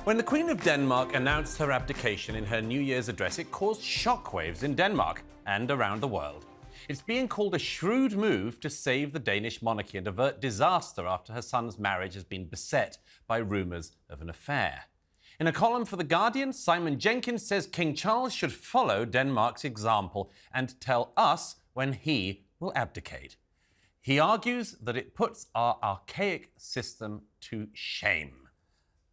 When the Queen of Denmark announced her abdication in her New Year's address, it caused shockwaves in Denmark and around the world. It's being called a shrewd move to save the Danish monarchy and avert disaster after her son's marriage has been beset by rumours of an affair. In a column for The Guardian, Simon Jenkins says King Charles should follow Denmark's example and tell us when he will abdicate. He argues that it puts our archaic system to shame.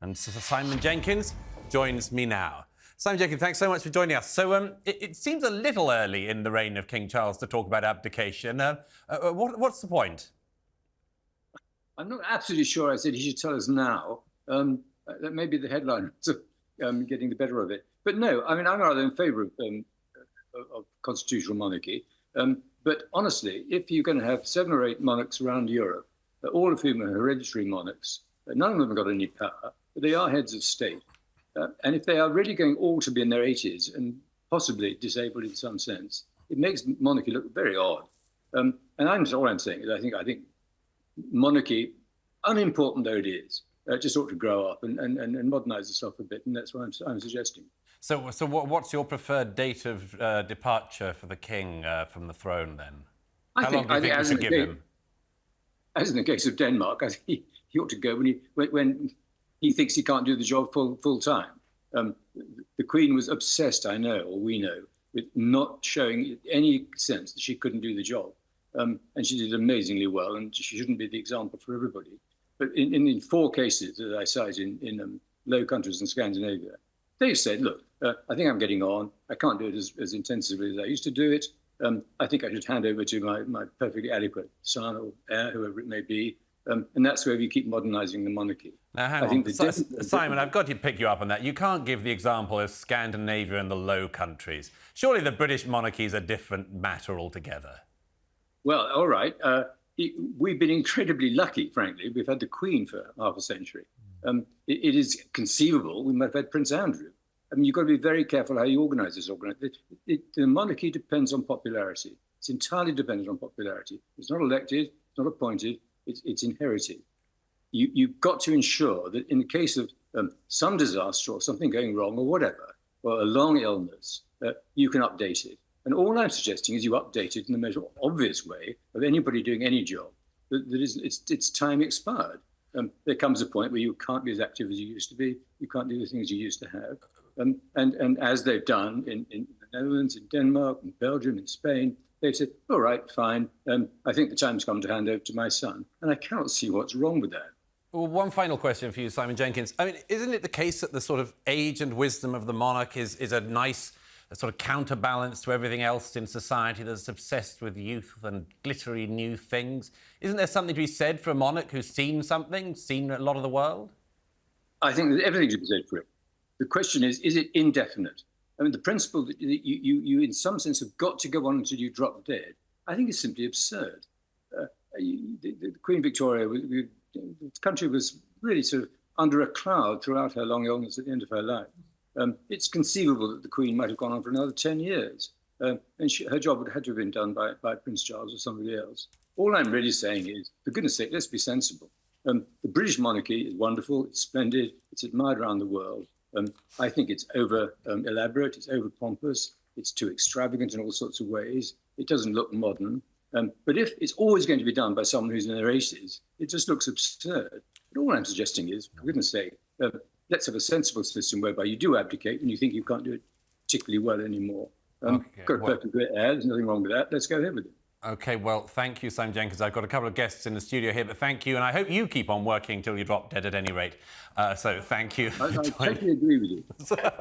And Simon Jenkins joins me now. Simon Jenkins, thanks so much for joining us. So it seems a little early in the reign of King Charles to talk about abdication. What's the point? I'm not absolutely sure I said he should tell us now. That may be the headline getting the better of it. But no, I mean, I'm rather in favour of constitutional monarchy. But honestly, if you're going to have 7 or 8 monarchs around Europe, all of whom are hereditary monarchs, none of them have got any power, but they are heads of state. And if they are really going all to be in their 80s and possibly disabled in some sense, it makes monarchy look very odd. And all I'm saying is I think monarchy, unimportant though it is, just ought to grow up and modernise itself a bit, and that's what I'm suggesting. So what's your preferred date of departure for the king from the throne, then? How long do you think we should give him? As in the case of Denmark, I think he ought to go when he thinks he can't do the job full time. The Queen was obsessed, I know, or we know, with not showing any sense that she couldn't do the job. And she did amazingly well, and she shouldn't be the example for everybody. But in 4 cases that I cite in Low Countries and Scandinavia, they've said, look, I think I'm getting on. I can't do it as intensively as I used to do it. I think I should hand over to my perfectly adequate son or heir, whoever it may be. And that's where we keep modernising the monarchy. Now, hang on. Simon, I've got to pick you up on that. You can't give the example of Scandinavia and the Low Countries. Surely the British monarchy is a different matter altogether. Well, all right. We've been incredibly lucky, frankly. We've had the Queen for half a century. It is conceivable we might have had Prince Andrew. I mean, you've got to be very careful how you organise this. The monarchy depends on popularity. It's entirely dependent on popularity. It's not elected, it's not appointed, it's inherited. You've got to ensure that in the case of some disaster or something going wrong or whatever, or a long illness, you can update it. And all I'm suggesting is you update it in the most obvious way of anybody doing any job. It's time expired. There comes a point where you can't be as active as you used to be. You can't do the things you used to have. And as they've done in the Netherlands, in Denmark, in Belgium, in Spain, they've said, all right, fine. I think the time's come to hand over to my son. And I cannot see what's wrong with that. Well, one final question for you, Simon Jenkins. I mean, isn't it the case that the sort of age and wisdom of the monarch is a nice sort of counterbalance to everything else in society that's obsessed with youth and glittery new things? Isn't there something to be said for a monarch who's seen something, seen a lot of the world? I think there's everything to be said for it. The question is it indefinite? I mean, the principle that you in some sense have got to go on until you drop dead, I think is simply absurd. The Queen Victoria, the country was really sort of under a cloud throughout her long illness at the end of her life. It's conceivable that the Queen might have gone on for another 10 years. And her job would have had to have been done by Prince Charles or somebody else. All I'm really saying is, for goodness sake, let's be sensible. The British monarchy is wonderful, it's splendid, it's admired around the world. I think it's over-elaborate, it's over-pompous, it's too extravagant in all sorts of ways. It doesn't look modern. But if it's always going to be done by someone who's in their 80s, it just looks absurd. But all I'm suggesting is, for goodness sake, let's have a sensible system whereby you do abdicate when you think you can't do it particularly well anymore. Got a perfect heir, there's nothing wrong with that. Let's go ahead with it. OK, well, thank you, Simon Jenkins. I've got a couple of guests in the studio here, but thank you. And I hope you keep on working till you drop dead at any rate. So thank you. I totally agree with you.